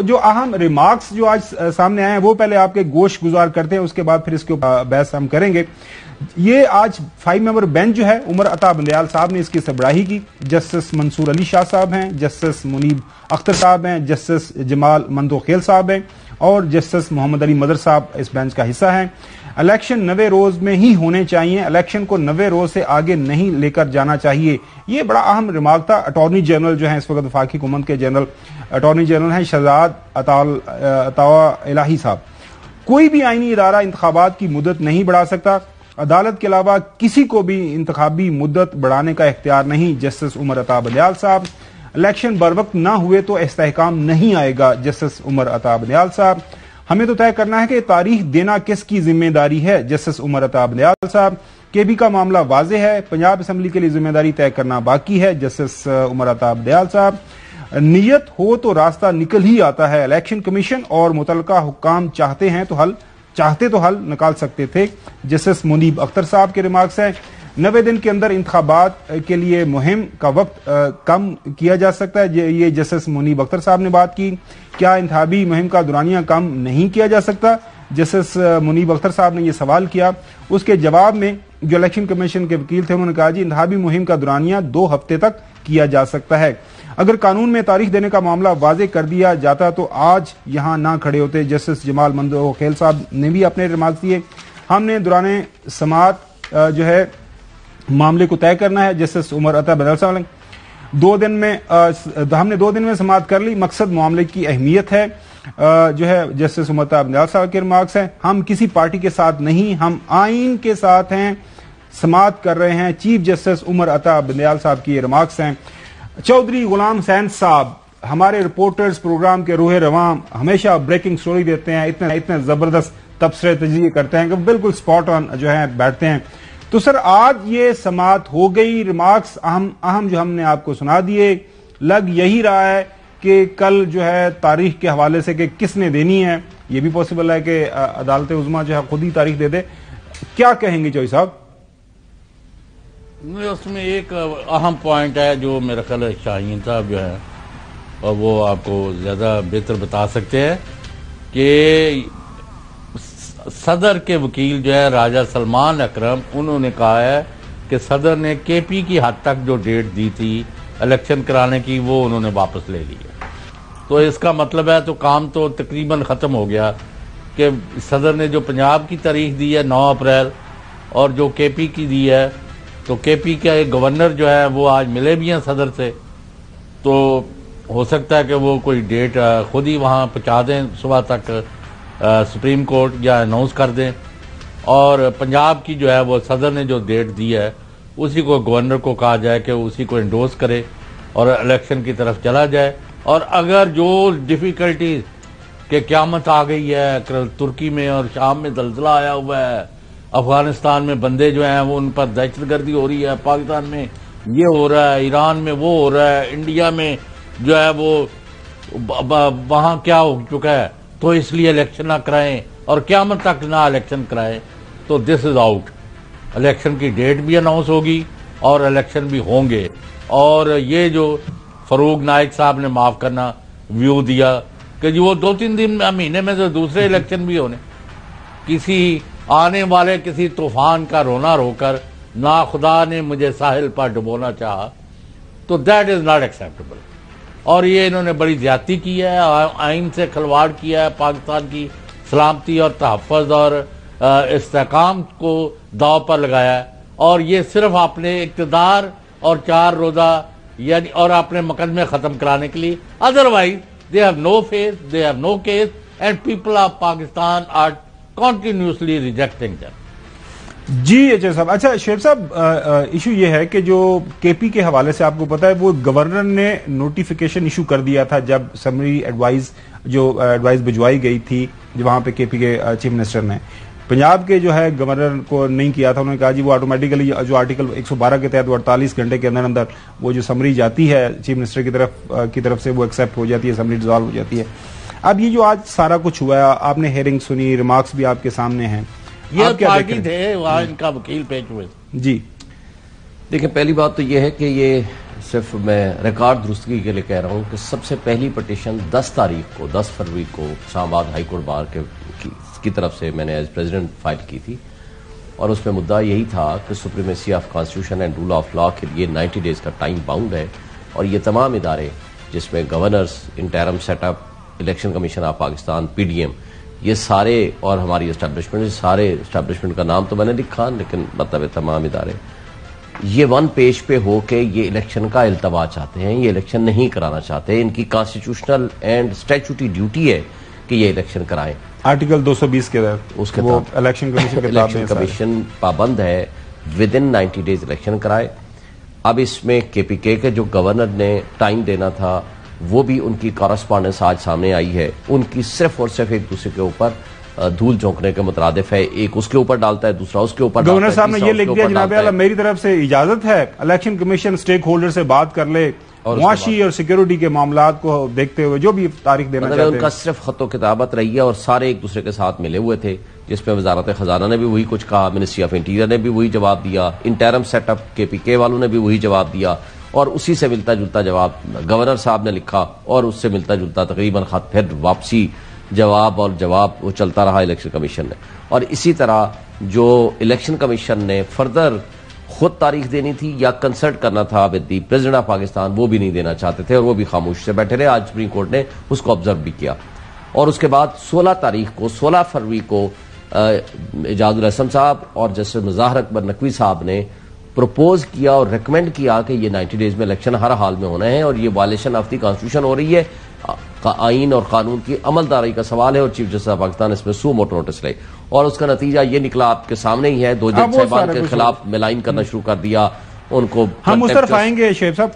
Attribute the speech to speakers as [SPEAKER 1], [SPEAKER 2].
[SPEAKER 1] جو اہم ریمارکس جو آج سامنے آئے ہیں وہ پہلے آپ کے گوش گزار کرتے ہیں، اس کے بعد پھر اس کے بحث ہم کریں گے۔ یہ آج 5 ممبر بینچ جو ہے، عمر عطا بندیال صاحب نے اس کی سربراہی کی۔ جسٹس منصور علی شاہ صاحب ہیں، جسٹس منیب اختر صاحب ہیں، جسٹس جمال مندوخیل صاحب ہیں اور جسٹس محمد علی مدر صاحب اس بینچ کا حصہ ہیں۔ الیکشن 90 روز میں ہی ہونے چاہیے، الیکشن کو 90 روز سے آگے نہیں لے کر جانا چاہیے، یہ بڑا اہم ریمارک تھا۔ اٹارنی جنرل جو ہیں اس وقت وفاقی حکومت کے جنرل اٹارنی جنرل ہیں شہزاد عطا الہی صاحب۔ کوئی بھی آئینی ادارہ انتخابات کی مدت نہیں بڑھا سکتا، عدالت کے علاوہ کسی کو بھی انتخابی مدت بڑھانے کا اختیار نہیں۔ جسٹس عمر عطا بندیال صاحب، الیکشن بر وقت نہ ہوئے تو استحکام نہیں آئے گا۔ جسٹس عمر عطا بندیال صاحب، ہمیں تو طے کرنا ہے کہ تاریخ دینا کس کی ذمہ داری ہے۔ جسٹس عمر عطا بندیال صاحب، کے بی کا معاملہ واضح ہے، پنجاب اسمبلی کے لیے ذمہ داری طے کرنا باقی ہے۔ جسٹس عمر عطا بندیال صاحب، نیت ہو تو راستہ نکل ہی آتا ہے، الیکشن کمیشن اور متعلقہ حکام چاہتے تو حل نکال سکتے تھے۔ جسٹس منیب اختر صاحب کے ریمارکس ہیں، 90 دن کے اندر انتخابات کے لیے مہم کا وقت کم کیا جا سکتا ہے، یہ جسٹس منیب اختر صاحب نے بات کی۔ کیا انتخابی مہم کا دورانیہ کم نہیں کیا جا سکتا؟ جسٹس منیب اختر صاحب نے یہ سوال کیا۔ اس کے جواب میں جو الیکشن کمیشن کے وکیل تھے انہوں نے کہا جی انتخابی مہم کا دورانیہ 2 ہفتے تک کیا جا سکتا ہے۔ اگر قانون میں تاریخ دینے کا معاملہ واضح کر دیا جاتا تو آج یہاں نہ کھڑے ہوتے۔ جسٹس جمال مندوخیل صاحب نے بھی اپنے ریمارکس دیے۔ ہم نے دوران سماعت جو ہے معاملے کو طے کرنا ہے۔ جسٹس عمر عطا بندیال صاحب نے ہم نے 2 دن میں سماعت کر لی، مقصد معاملے کی اہمیت ہے جو ہے۔ جسٹس عمر عطا بندیال صاحب کے ریمارکس ہیں، ہم کسی پارٹی کے ساتھ نہیں، ہم آئین کے ساتھ ہیں، سماعت کر رہے ہیں۔ چیف جسٹس عمر عطا بندیال صاحب کی یہ ریمارکس ہیں۔ چودھری غلام حسین صاحب، ہمارے رپورٹرز پروگرام کے روح رواں، ہمیشہ بریکنگ سٹوری دیتے ہیں، اتنے زبردست تبصرے تجزیے کرتے ہیں کہ بالکل سپاٹ آن جو ہے بیٹھتے ہیں۔ تو سر آج یہ سماعت ہو گئی، ریمارکس اہم جو ہم نے آپ کو سنا دیے، لگ یہی رہا ہے کہ کل جو ہے تاریخ کے حوالے سے کہ کس نے دینی ہے، یہ بھی پاسبل ہے کہ عدالت عظمیٰ جو ہے خود ہی تاریخ دے دے۔ کیا کہیں گے چوئی صاحب؟
[SPEAKER 2] اس میں ایک اہم پوائنٹ ہے جو میرا خیال ہے شاہین صاحب جو ہے اور وہ آپ کو زیادہ بہتر بتا سکتے ہیں کہ صدر کے وکیل جو ہے راجہ سلمان اکرم، انہوں نے کہا ہے کہ صدر نے کے پی کی حد تک جو ڈیٹ دی تھی الیکشن کرانے کی وہ انہوں نے واپس لے لی ہے۔ تو اس کا مطلب ہے تو کام تو تقریباً ختم ہو گیا کہ صدر نے جو پنجاب کی تاریخ دی ہے 9 اپریل اور جو کے پی کی دی ہے، تو کے پی کا ایک گورنر جو ہے وہ آج ملے بھی ہیں صدر سے، تو ہو سکتا ہے کہ وہ کوئی ڈیٹ خود ہی وہاں پہنچا دیں صبح تک سپریم کورٹ یا اناؤنس کر دیں، اور پنجاب کی جو ہے وہ صدر نے جو ڈیٹ دی ہے اسی کو گورنر کو کہا جائے کہ اسی کو انڈورس کرے اور الیکشن کی طرف چلا جائے۔ اور اگر جو ڈیفیکلٹیز کہ قیامت آ گئی ہے، ترکی میں اور شام میں زلزلہ آیا ہوا ہے، افغانستان میں بندے جو ہیں وہ ان پر دہشت گردی ہو رہی ہے، پاکستان میں یہ ہو رہا ہے، ایران میں وہ ہو رہا ہے، انڈیا میں جو ہے وہ وہاں کیا ہو چکا ہے، تو اس لیے الیکشن نہ کرائیں اور قیامت تک نہ الیکشن کرائیں، تو دس از آؤٹ۔ الیکشن کی ڈیٹ بھی اناؤنس ہوگی اور الیکشن بھی ہوں گے۔ اور یہ جو فروغ نائک صاحب نے معاف کرنا ویو دیا کہ جو وہ 2-3 مہینے میں تو دوسرے الیکشن بھی ہونے، کسی آنے والے کسی طوفان کا رونا رو کر نہ خدا نے مجھے ساحل پر ڈبونا چاہا، تو دیٹ از ناٹ ایکسیپٹیبل۔ اور یہ انہوں نے بڑی زیادتی کی ہے، آئین سے کھلواڑ کیا ہے، پاکستان کی سلامتی اور تحفظ اور استحکام کو داؤ پر لگایا ہے، اور یہ صرف اپنے اقتدار اور 4 روزہ یعنی اور اپنے مقدمے ختم کرانے کے لیے، otherwise they have no faith, they have no case, and people of Pakistan are continuously rejecting them.
[SPEAKER 1] جی اچھا صاحب، اچھا شعیب صاحب، ایشو یہ ہے کہ جو کے پی کے حوالے سے آپ کو پتا ہے وہ گورنر نے نوٹیفیکیشن ایشو کر دیا تھا جب سمری ایڈوائز بھجوائی گئی تھی وہاں پہ کے پی کے چیف منسٹر نے پنجاب کے جو ہے گورنر کو نہیں کیا تھا۔ انہوں نے کہا جی وہ آٹومیٹیکلی جو آرٹیکل 112 کے تحت 48 گھنٹے کے اندر وہ جو سمری جاتی ہے چیف منسٹر کی طرف سے وہ ایکسیپٹ ہو جاتی ہے، سمری ڈیزالو ہو جاتی ہے۔ اب یہ جو آج سارا کچھ ہوا ہے، آپ نے ہیئرنگ سنی، ریمارکس بھی آپ کے سامنے ہیں،
[SPEAKER 2] یہ پارٹی تھے وہاں ان کا وکیل پیش ہوئے
[SPEAKER 1] جی
[SPEAKER 3] دیکھیں، پہلی بات تو یہ ہے کہ یہ صرف میں ریکارڈ درستگی کے لیے کہہ رہا ہوں کہ سب سے پہلی پٹیشن 10 فروری کو اسلام آباد ہائی کورٹ بار کی طرف سے میں نے ایز پریزیڈنٹ فائل کی تھی، اور اس میں مدعا یہی تھا کہ supremacy of constitution and rule of law کے لیے 90 ڈیز کا ٹائم باؤنڈ ہے، اور یہ تمام ادارے جس میں governors, interim set up, election commission of Pakistan, P D M, یہ سارے، اور ہماری اسٹیبلشمنٹ، سارے اسٹیبلشمنٹ کا نام تو میں نے لکھا، لیکن مطلب تمام ادارے یہ ون پیج پہ ہو کے یہ الیکشن کا التوا چاہتے ہیں، یہ الیکشن نہیں کرانا چاہتے، ان کی کانسٹیٹیوشنل اینڈ اسٹیچوٹری ڈیوٹی ہے کہ یہ الیکشن کرائیں۔
[SPEAKER 1] آرٹیکل 220 کے
[SPEAKER 3] اس کے
[SPEAKER 1] تحت الیکشن
[SPEAKER 3] کمیشن پابند ہے ود ان 90 ڈیز الیکشن کرائے۔ اب اس میں کے پی کے جو گورنر نے ٹائم دینا تھا وہ بھی ان کی کارسپونڈنس آج سامنے آئی ہے، ان کی صرف اور صرف ایک دوسرے کے اوپر دھول جھونکنے کے مترادف ہے، ایک اس کے اوپر ڈالتا ہے، دوسرا اس کے اوپر ڈالتا ہے۔
[SPEAKER 1] گورنر صاحب نے یہ لکھ دیا جناب اعلیٰ میری طرف سے اجازت ہے الیکشن کمیشن سٹیک ہولڈر سے بات کر لے، معاشی اور سیکیورٹی کے معاملات کو دیکھتے ہوئے جو بھی تاریخ دینا چاہتے ہیں۔
[SPEAKER 3] ان کا صرف خط و کتابت رہی ہے، اور سارے ایک دوسرے کے ساتھ ملے ہوئے تھے، جس میں وزارت خزانہ نے بھی وہی کچھ کہا، منسٹری آف انٹیریئر نے بھی وہی جواب دیا، انٹرم سیٹ اپ کے پی کے والوں نے بھی وہی جواب دیا، اور اسی سے ملتا جلتا جواب گورنر صاحب نے لکھا، اور اس سے ملتا جلتا تقریباً خط پھر واپسی جواب وہ چلتا رہا الیکشن کمیشن نے۔ اور اسی طرح جو الیکشن کمیشن نے فردر خود تاریخ دینی تھی یا کنسلٹ کرنا تھا with the president of Pakistan, وہ بھی نہیں دینا چاہتے تھے، اور وہ بھی خاموش سے بیٹھے رہے۔ آج سپریم کورٹ نے اس کو آبزرو بھی کیا، اور اس کے بعد 16 فروری کو اعجاز الحسن صاحب اور جسٹس مظاہر اکبر نقوی صاحب نے پروپوز کیا اور ریکمینڈ کیا کہ یہ 90 ڈیز میں الیکشن ہر حال میں ہونا ہے، اور یہ وائلیشن آف دی کانسٹیٹیوشن ہو رہی ہے، آئین اور قانون کی عملداری کا سوال ہے، اور چیف جسٹس آف پاکستان اس میں سو موٹو نوٹس لے، اور اس کا نتیجہ یہ نکلا آپ کے سامنے ہی ہے۔ 2 جج صاحبان کے خلاف ملائن کرنا شروع کر دیا، ان کو
[SPEAKER 1] ہم اس طرف آئیں گے شعیب صاحب۔